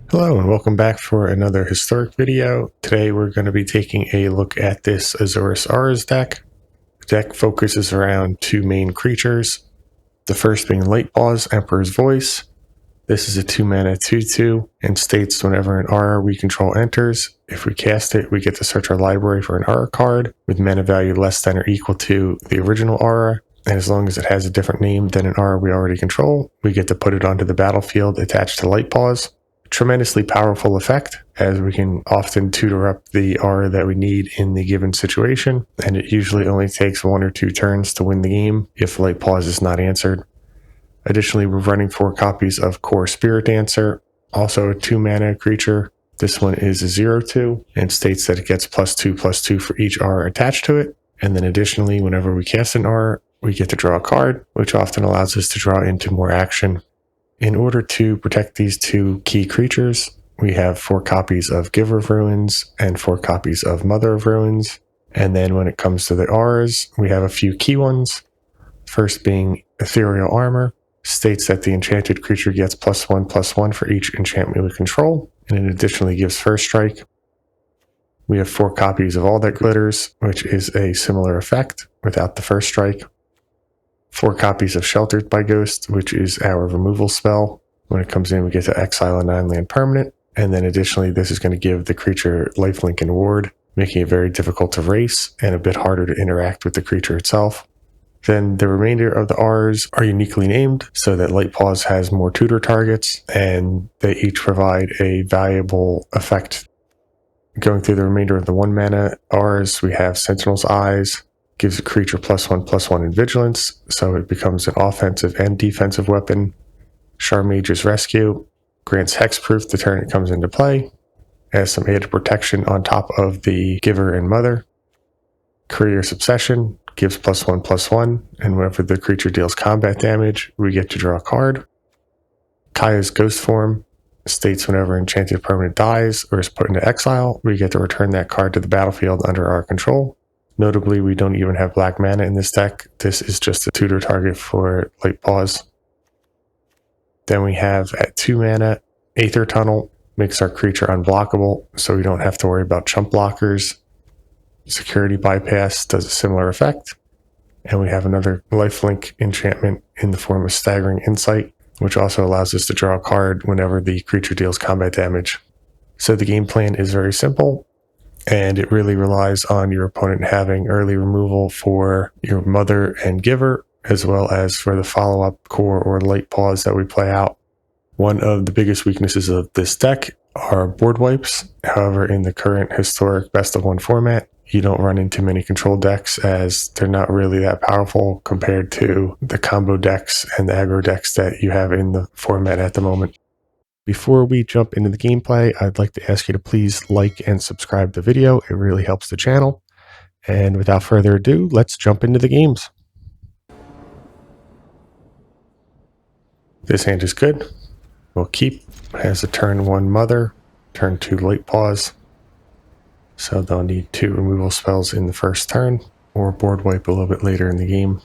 Hello and welcome back for another historic video. Today we're going to be taking a look at this Azorius Aura's deck. The deck focuses around two main creatures. The first being Light-Paws, Emperor's Voice. This is a 2-mana 2/2 and states whenever an Aura we control enters, if we cast it, we get to search our library for an Aura card with mana value less than or equal to the original Aura. And as long as it has a different name than an Aura we already control, we get to put it onto the battlefield attached to Light-Paws. Tremendously powerful effect, as we can often tutor up the Aura that we need in the given situation, and it usually only takes 1 or 2 turns to win the game if Light-Paws is not answered. Additionally, we're running 4 copies of Core Spiritdancer, also a 2-mana creature. This one is a 0/2 and states that it gets +2/+2 for each Aura attached to it. And then additionally, whenever we cast an Aura, we get to draw a card, which often allows us to draw into more action. In order to protect these 2 key creatures, we have 4 copies of Giver of Ruins and 4 copies of Mother of Ruins. And then when it comes to the Auras, we have a few key ones. First being Ethereal Armor, states that the enchanted creature gets +1/+1 for each enchantment we control, and it additionally gives First Strike. We have 4 copies of All That Glitters, which is a similar effect without the First Strike. 4 copies of Sheltered by Ghost, which is our removal spell. When it comes in, we get to exile a 9-land permanent, and then additionally, this is going to give the creature lifelink and ward, making it very difficult to race and a bit harder to interact with the creature itself. Then the remainder of the R's are uniquely named so that Light-Paws has more tutor targets, and they each provide a valuable effect. Going through the remainder of the 1-mana R's, we have Sentinel's Eyes, gives a creature +1/+1 in Vigilance, so it becomes an offensive and defensive weapon. Charmage's Rescue grants hexproof the turn it comes into play, has some added protection on top of the Giver and Mother. Courier's Obsession gives +1/+1, and whenever the creature deals combat damage, we get to draw a card. Kaya's Ghost Form states whenever enchanted permanent dies or is put into exile, we get to return that card to the battlefield under our control. Notably, we don't even have black mana in this deck. This is just a tutor target for Light-Paws. Then we have at 2 mana, Aether Tunnel makes our creature unblockable, so we don't have to worry about chump blockers. Security Bypass does a similar effect. And we have another lifelink enchantment in the form of Staggering Insight, which also allows us to draw a card whenever the creature deals combat damage. So the game plan is very simple, and it really relies on your opponent having early removal for your Mother and Giver, as well as for the follow-up Core or Light-Paws that we play out. One of the biggest weaknesses of this deck are board wipes. However, in the current historic best-of-1 format, you don't run into many control decks, as they're not really that powerful compared to the combo decks and the aggro decks that you have in the format at the moment. Before we jump into the gameplay, I'd like to ask you to please like and subscribe the video. It really helps the channel. And without further ado, let's jump into the games. This hand is good. We'll keep. Has a turn 1 Mother, turn 2 Light-Paws. So they'll need 2 removal spells in the first turn, or board wipe a little bit later in the game.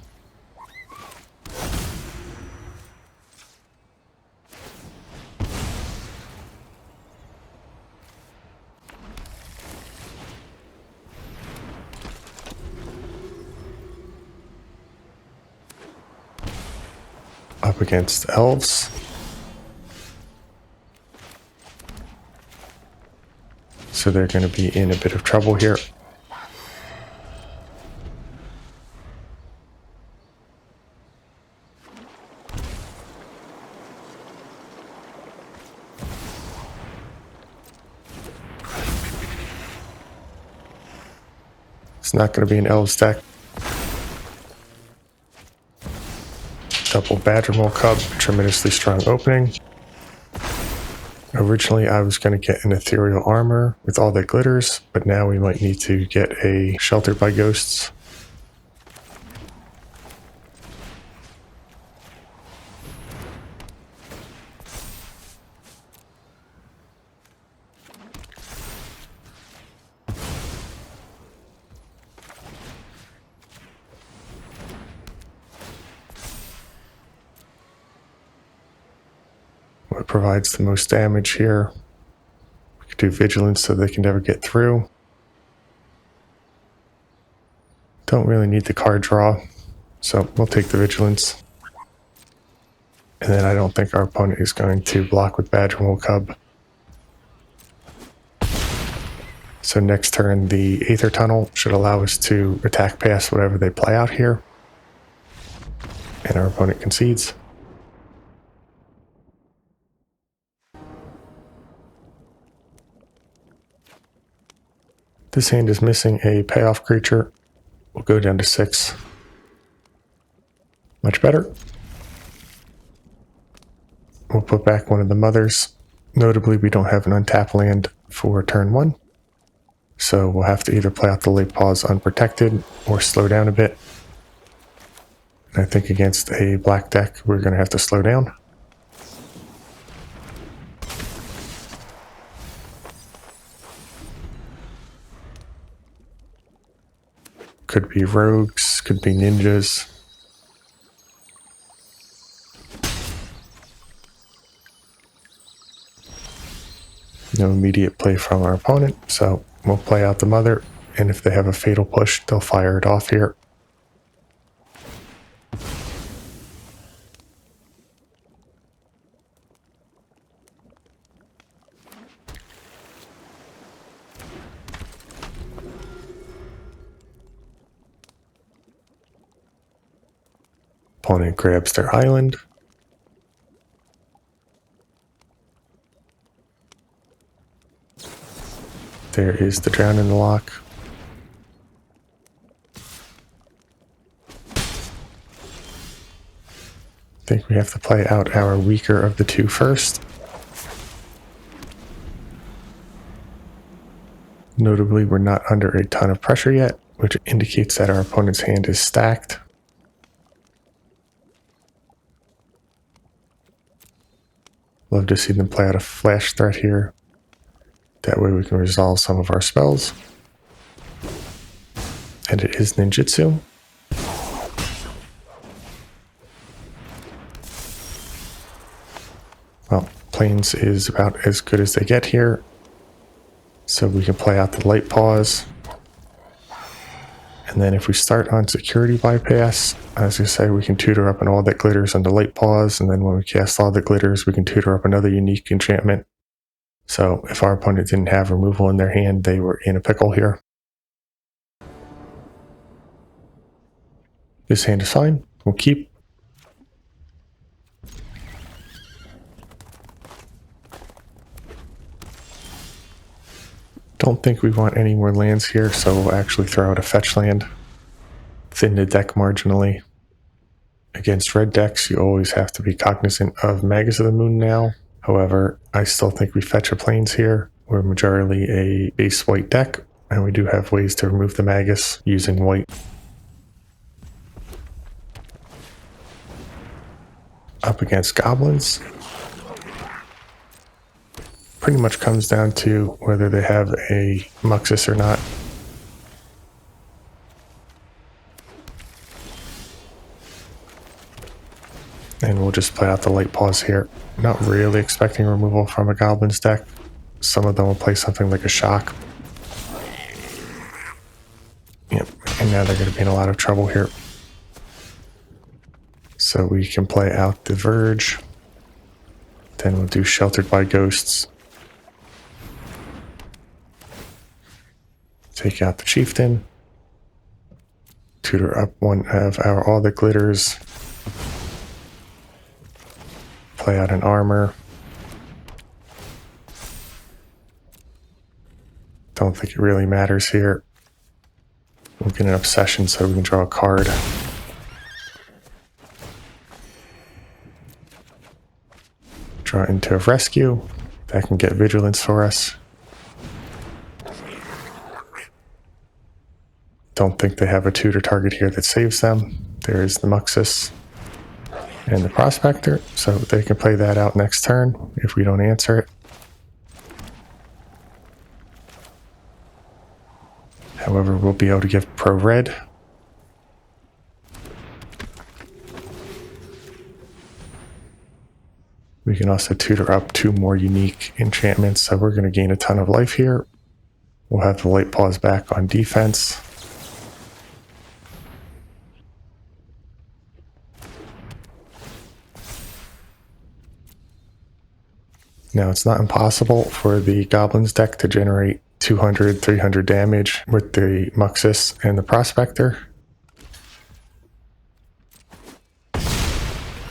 Up against elves. So they're going to be in a bit of trouble here. It's not going to be an elves deck. Double Badgermole Cub, tremendously strong opening. Originally, I was going to get an Ethereal Armor with All That Glitters, but now we might need to get a Sheltered by Ghosts. What provides the most damage here? do vigilance so they can never get through. Don't really need the card draw, so we'll take the vigilance. And then I don't think our opponent is going to block with Badger and Wool Cub. So next turn, the Aether Tunnel should allow us to attack past whatever they play out here. And our opponent concedes. This hand is missing a payoff creature. We'll go down to 6. Much better. We'll put back one of the mothers. Notably, we don't have an untapped land for turn 1. So we'll have to either play out the Light-Paws unprotected or slow down a bit. And I think against a black deck, we're going to have to slow down. Could be rogues, could be ninjas. No immediate play from our opponent, so we'll play out the mother, and if they have a fatal push, they'll fire it off here. Opponent grabs their island. There is the Drown in the Lock. I think we have to play out our weaker of the two first. Notably, we're not under a ton of pressure yet, which indicates that our opponent's hand is stacked. Love to see them play out a flash threat here. That way we can resolve some of our spells. And it is ninjutsu. Well, Plains is about as good as they get here. So we can play out the Light-Paws. And then if we start on Security Bypass, as I say, we can tutor up an All That Glitters on the Light-Paws, and then when we cast All That Glitters, we can tutor up another unique enchantment. So if our opponent didn't have removal in their hand, they were in a pickle here. This hand is fine. We'll keep. Don't think we want any more lands here, so we'll actually throw out a fetch land. Thin the deck marginally. Against red decks, you always have to be cognizant of Magus of the Moon now. However, I still think we fetch a Plains here. We're majorly a base white deck, and we do have ways to remove the Magus using white. Up against goblins. Pretty much comes down to whether they have a Muxus or not. And we'll just play out the Light-Paws here. Not really expecting removal from a Goblin's deck. Some of them will play something like a Shock. Yep, and now they're going to be in a lot of trouble here. So we can play out the Verge. Then we'll do Sheltered by Ghosts. Take out the Chieftain. Tutor up one of our All That Glitters. Play out an Armor. Don't think it really matters here. We'll get an Obsession so we can draw a card. Draw into a Rescue. That can get Vigilance for us. Don't think they have a tutor target here that saves them. There is the Muxus and the Prospector, so they can play that out next turn if we don't answer it. However, we'll be able to give Pro Red. We can also tutor up 2 more unique enchantments, so we're going to gain a ton of life here. We'll have the Light-Paws back on defense. Now, it's not impossible for the Goblins deck to generate 200, 300 damage with the Muxus and the Prospector.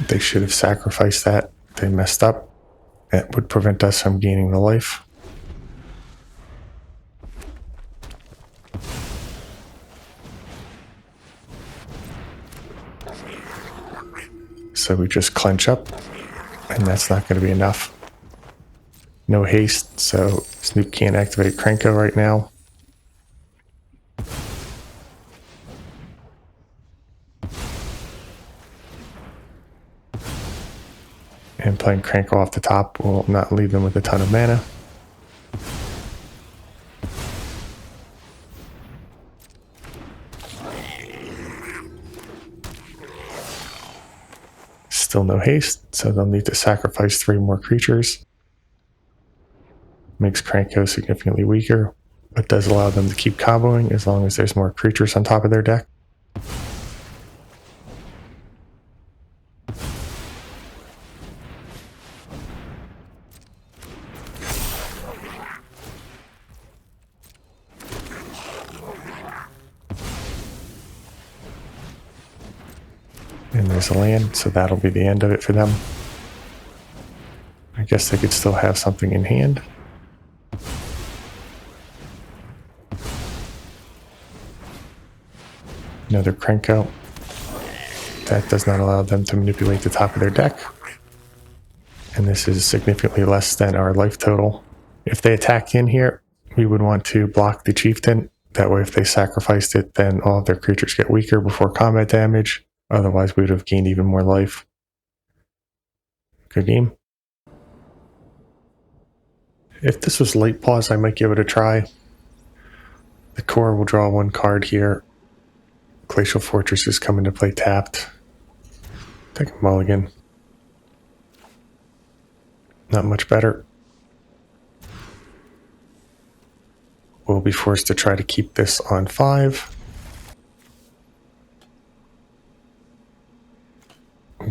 They should have sacrificed that. They messed up. That would prevent us from gaining the life. So we just clench up, and that's not going to be enough. No haste, so Snoop can't activate Krenko right now. And playing Krenko off the top will not leave them with a ton of mana. Still no haste, so they'll need to sacrifice 3 more creatures. Makes Krenko significantly weaker, but does allow them to keep comboing as long as there's more creatures on top of their deck. And there's a land, so that'll be the end of it for them. I guess they could still have something in hand. Another Krenko. That does not allow them to manipulate the top of their deck. And this is significantly less than our life total. If they attacked in here, we would want to block the Chieftain. That way if they sacrificed it, then all of their creatures get weaker before combat damage. Otherwise, we would have gained even more life. Good game. If this was Light-Paws, I might give it a try. The core will draw 1 card here. Glacial Fortresses come into play tapped. Take a mulligan. Not much better. We'll be forced to try to keep this on 5.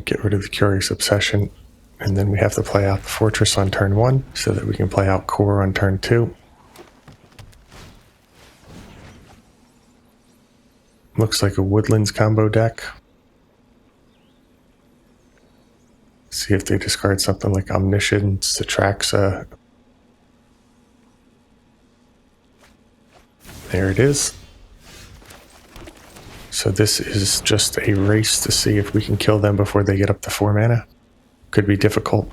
Get rid of the Curious Obsession, and then we have to play out the Fortress on turn 1 so that we can play out Core on turn 2. Looks like a Woodlands combo deck. See if they discard something like Omniscience, Atraxa. There it is. So this is just a race to see if we can kill them before they get up to 4 mana. Could be difficult.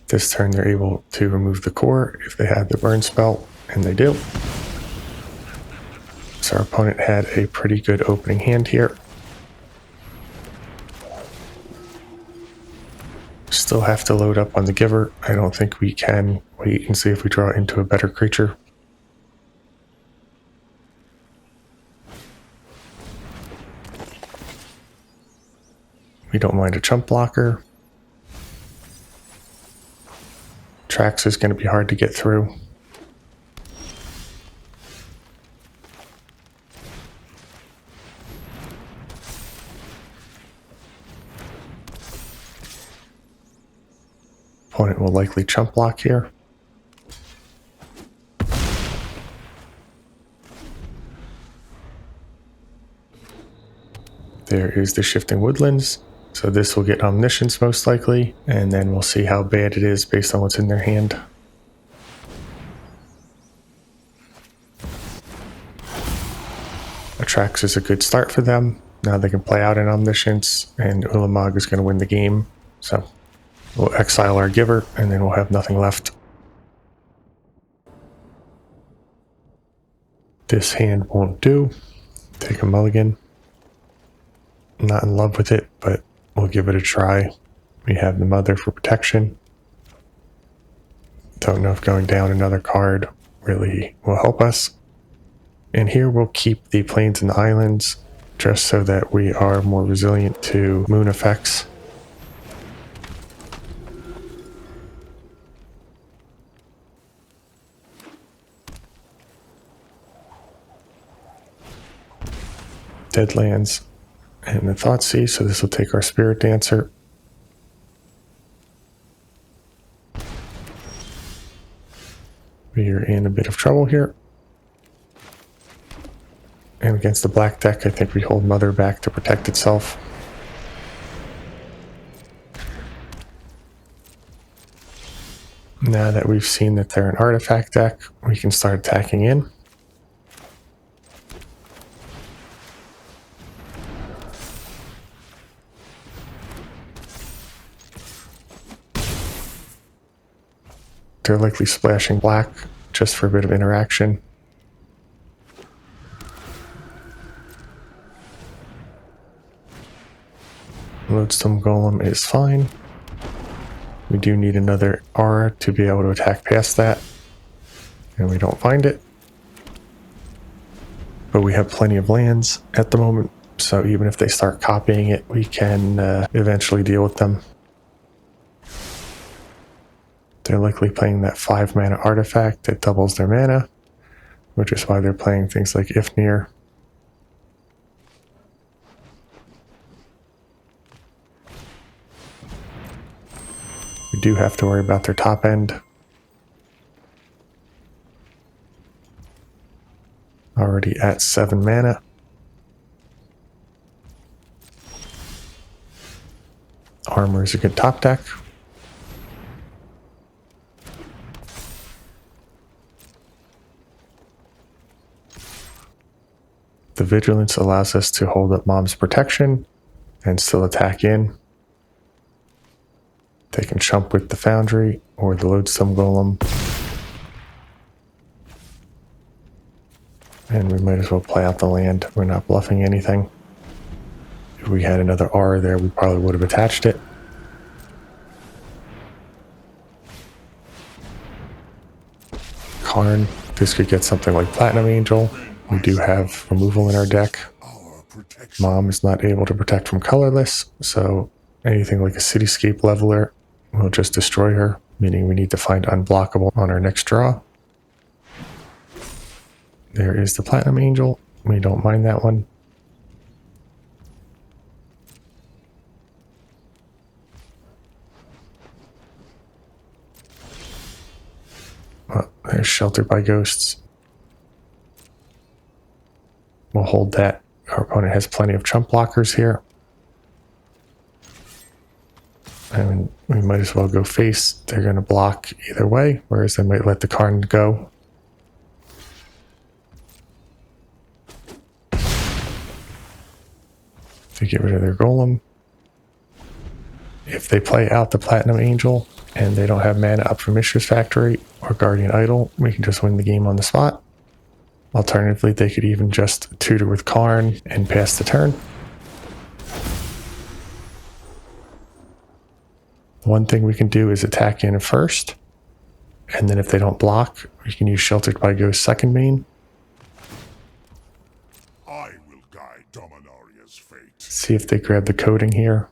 This turn they're able to remove the core if they had the burn spell, and they do. So our opponent had a pretty good opening hand here. Still have to load up on the Giver. I don't think we can wait and see if we draw into a better creature. We don't mind a chump blocker. Trax is going to be hard to get through. Opponent will likely chump block here. There is the Shifting Woodlands. So this will get Omniscience most likely, and then we'll see how bad it is based on what's in their hand. Atrax is a good start for them. Now they can play out an Omniscience, and Ulamog is going to win the game. So we'll exile our Giver, and then we'll have nothing left. This hand won't do. Take a mulligan. I'm not in love with it, but we'll give it a try. We have the Mother for protection. Don't know if going down another card really will help us. And here we'll keep the Plains and the Islands, just so that we are more resilient to moon effects. Deadlands and the Thoughtsea, so this will take our Spiritdancer. We are in a bit of trouble here. And against the black deck, I think we hold Mother back to protect itself. Now that we've seen that they're an artifact deck, we can start attacking in. They're likely splashing black just for a bit of interaction. Lodestone Golem is fine. We do need another aura to be able to attack past that, and we don't find it. But we have plenty of lands at the moment, so even if they start copying it, we can eventually deal with them. They're likely playing that 5 mana artifact that doubles their mana, which is why they're playing things like Ifnir. We do have to worry about their top end. Already at 7 mana. Armor is a good top deck. The Vigilance allows us to hold up Mom's protection and still attack in. They can chump with the Foundry or the Lodestone Golem. And we might as well play out the land. We're not bluffing anything. If we had another aura there, we probably would have attached it. Karn, this could get something like Platinum Angel. We do have removal in our deck. Mom is not able to protect from colorless, so anything like a Cityscape Leveler will just destroy her, meaning we need to find unblockable on our next draw. There is the Platinum Angel. We don't mind that one. Well, there's Sheltered by Ghosts. We'll hold that. Our opponent has plenty of chump blockers here. And we might as well go face. They're going to block either way, whereas they might let the Karn go. To get rid of their Golem. If they play out the Platinum Angel and they don't have mana up for Mishra's Factory or Guardian Idol, we can just win the game on the spot. Alternatively, they could even just tutor with Karn and pass the turn. One thing we can do is attack in first, and then if they don't block, we can use Sheltered by Ghost second main. I will guide Dominaria's fate. See if they grab the coding here.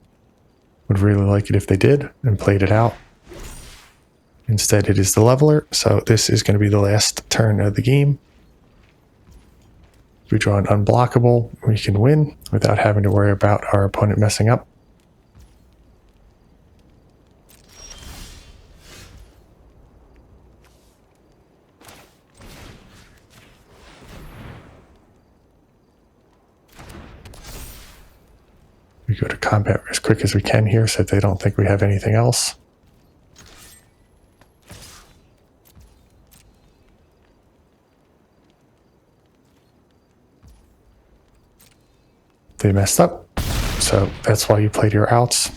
Would really like it if they did and played it out. Instead, it is the Leveler, so this is going to be the last turn of the game. If we draw an unblockable, we can win without having to worry about our opponent messing up. We go to combat as quick as we can here so that they don't think we have anything else. They messed up, so that's why you played your outs.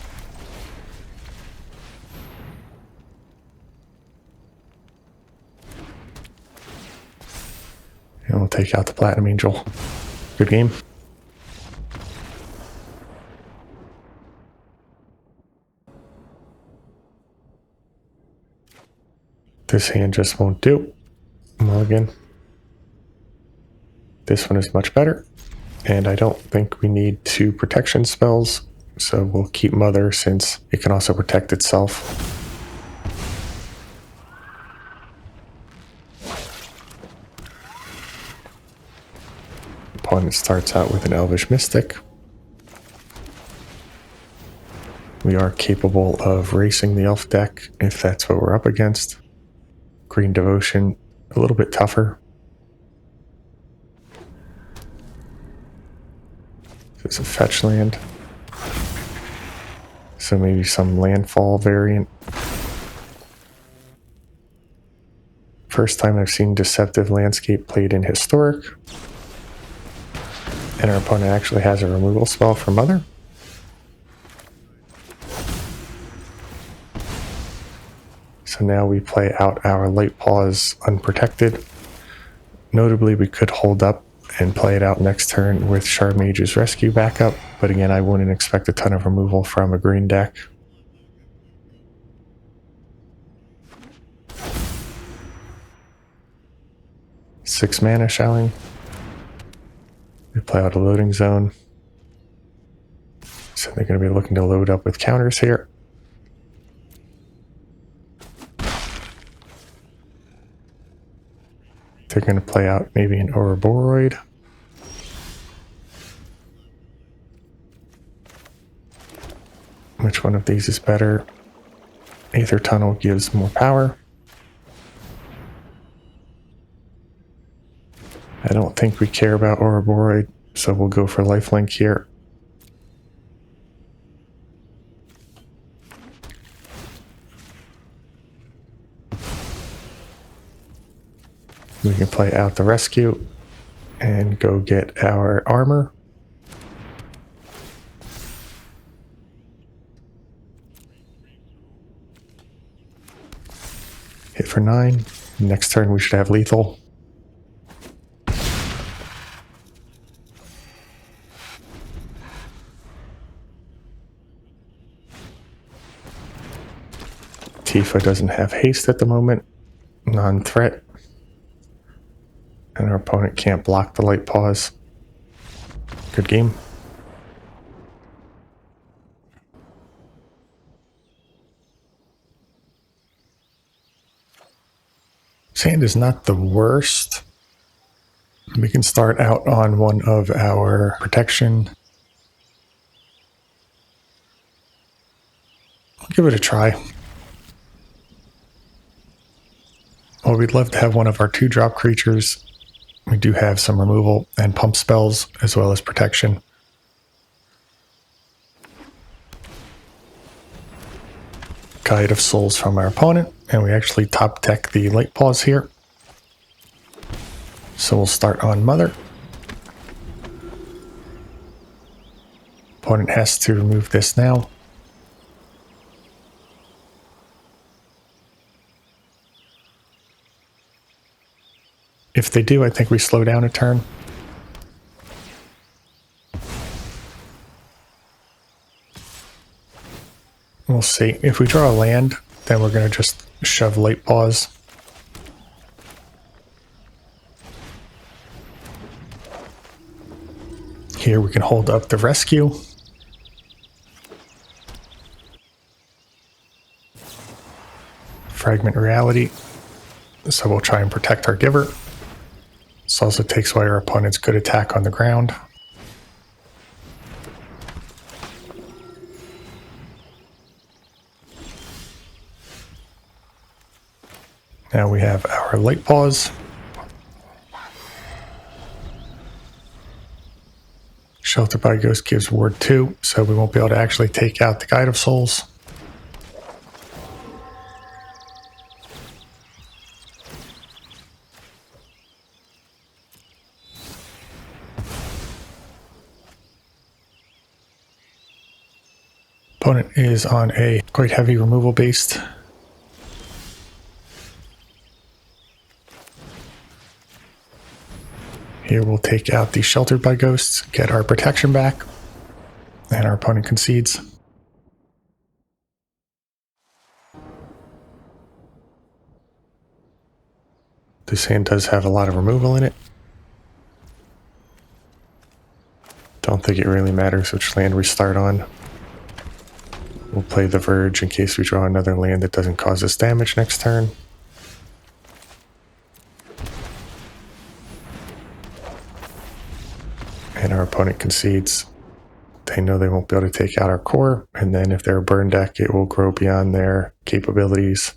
And we'll take out the Platinum Angel. Good game. This hand just won't do. Mulligan. This one is much better. And I don't think we need 2 protection spells, so we'll keep Mother since it can also protect itself. Opponent starts out with an Elvish Mystic. We are capable of racing the Elf deck if that's what we're up against. Green Devotion, a little bit tougher. It's a fetch land. So maybe some landfall variant. First time I've seen Deceptive Landscape played in Historic. And our opponent actually has a removal spell for Mother. So now we play out our Light-Paws unprotected. Notably, we could hold up and play it out next turn with Shard Mage's Rescue backup, but again, I wouldn't expect a ton of removal from a green deck. Six mana Shelling. We play out a loading zone. So they're going to be looking to load up with counters here. They're going to play out maybe an Ouroboros. Which one of these is better? Aether Tunnel gives more power. I don't think we care about Ouroboros, so we'll go for Lifelink here. We can play out the Rescue and go get our armor. Hit for 9. Next turn we should have lethal. Tifa doesn't have haste at the moment. Non-threat. And our opponent can't block the Light-Paws. Good game. Sand is not the worst. We can start out on one of our protection. I'll give it a try. Well, we'd love to have one of our 2-drop creatures. We do have some removal and pump spells, as well as protection. Guide of Souls from our opponent, and we actually top deck the Light-Paws here. So we'll start on Mother. Opponent has to remove this now. If they do, I think we slow down a turn. We'll see. If we draw a land, then we're going to just shove Light-Paws. Here we can hold up the Rescue. Fragment Reality. So we'll try and protect our Giver. This also takes away our opponent's good attack on the ground. Now we have our Light-Paws. Shelter by Ghost gives Ward 2, so we won't be able to actually take out the Guide of Souls. Opponent is on a quite heavy removal based. Here we'll take out the Sheltered by Ghosts, get our protection back, and our opponent concedes. This hand does have a lot of removal in it. Don't think it really matters which land we start on. We'll play the Verge in case we draw another land that doesn't cause us damage next turn. And our opponent concedes. They know they won't be able to take out our core, and then if they're a burn deck, it will grow beyond their capabilities.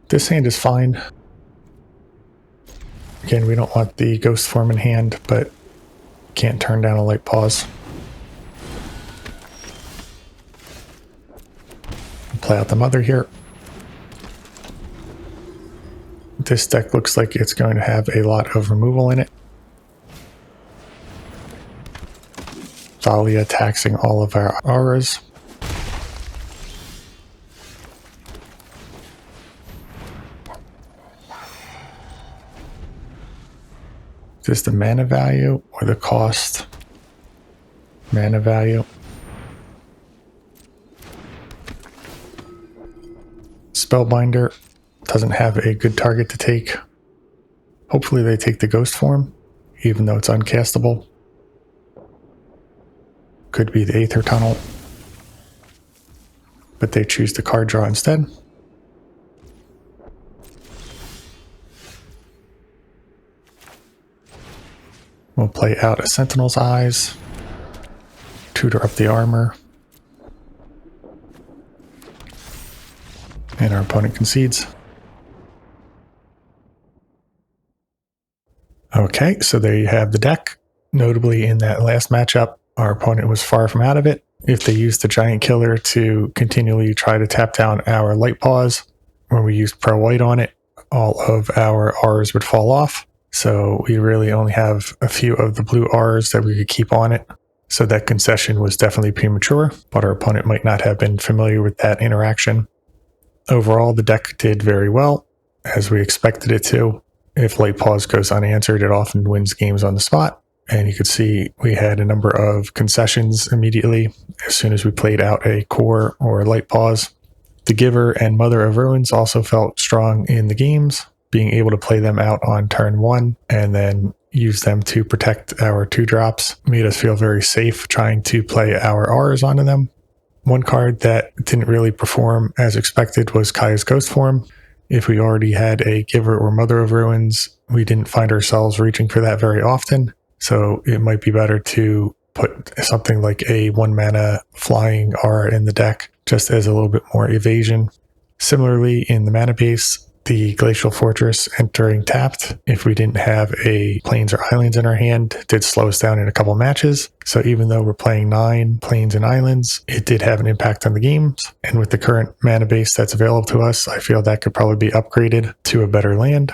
This hand is fine. Again, we don't want the ghost form in hand, but can't turn down a Light-Paws. Play out the mother here. This deck looks like it's going to have a lot of removal in it. Thalia taxing all of our auras. Is this the mana value or the cost? Mana value. Spellbinder doesn't have a good target to take. Hopefully they take the ghost form, even though it's uncastable. Could be the Aether Tunnel. But they choose the card draw instead. We'll play out a Sentinel's Eyes. Tutor up the armor. And our opponent concedes. Okay, so there you have the deck. Notably, in that last matchup, our opponent was far from out of it. If they used the Giant Killer to continually try to tap down our Light-Paws, when we used Pro White on it, all of our R's would fall off. So we really only have a few of the blue R's that we could keep on it. So that concession was definitely premature, but our opponent might not have been familiar with that interaction. Overall, the deck did very well, as we expected it to. If Light-Paws goes unanswered, it often wins games on the spot. And you could see we had a number of concessions immediately as soon as we played out a core or Light-Paws. The Giver and Mother of Ruins also felt strong in the games, being able to play them out on turn 1 and then use them to protect our 2-drops made us feel very safe trying to play our R's onto them. One card that didn't really perform as expected was Kaya's Ghost Form. If we already had a Giver or Mother of Ruins, we didn't find ourselves reaching for that very often. So it might be better to put something like a 1-mana flying R in the deck, just as a little bit more evasion. Similarly, in the mana base, the Glacial Fortress entering tapped, if we didn't have a plains or islands in our hand, did slow us down in a couple matches. So even though we're playing 9 plains and islands, it did have an impact on the games. And with the current mana base that's available to us, I feel that could probably be upgraded to a better land.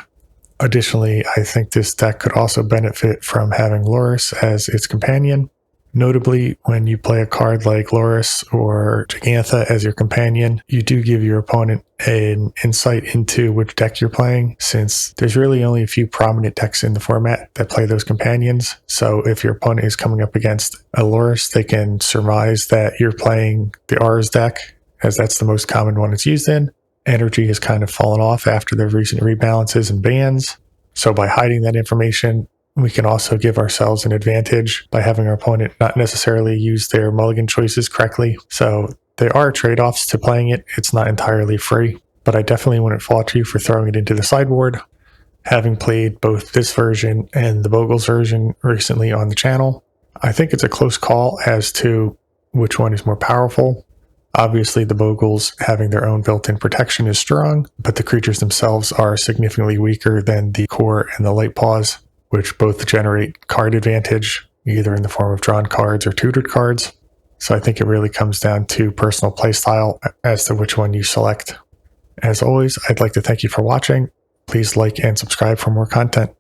Additionally, I think this deck could also benefit from having Loris as its companion. Notably, when you play a card like Loris or Jegantha as your companion, you do give your opponent an insight into which deck you're playing, since there's really only a few prominent decks in the format that play those companions. So if your opponent is coming up against a Loris, they can surmise that you're playing the R's deck, as that's the most common one it's used in. Energy has kind of fallen off after the recent rebalances and bans. So by hiding that information, we can also give ourselves an advantage by having our opponent not necessarily use their mulligan choices correctly. So there are trade-offs to playing it. It's not entirely free, but I definitely wouldn't fault you for throwing it into the sideboard. Having played both this version and the Bogles version recently on the channel, I think it's a close call as to which one is more powerful. Obviously, the Bogles having their own built-in protection is strong, but the creatures themselves are significantly weaker than the core and the Light-Paws, which both generate card advantage, either in the form of drawn cards or tutored cards. So I think it really comes down to personal playstyle as to which one you select. As always, I'd like to thank you for watching. Please like and subscribe for more content.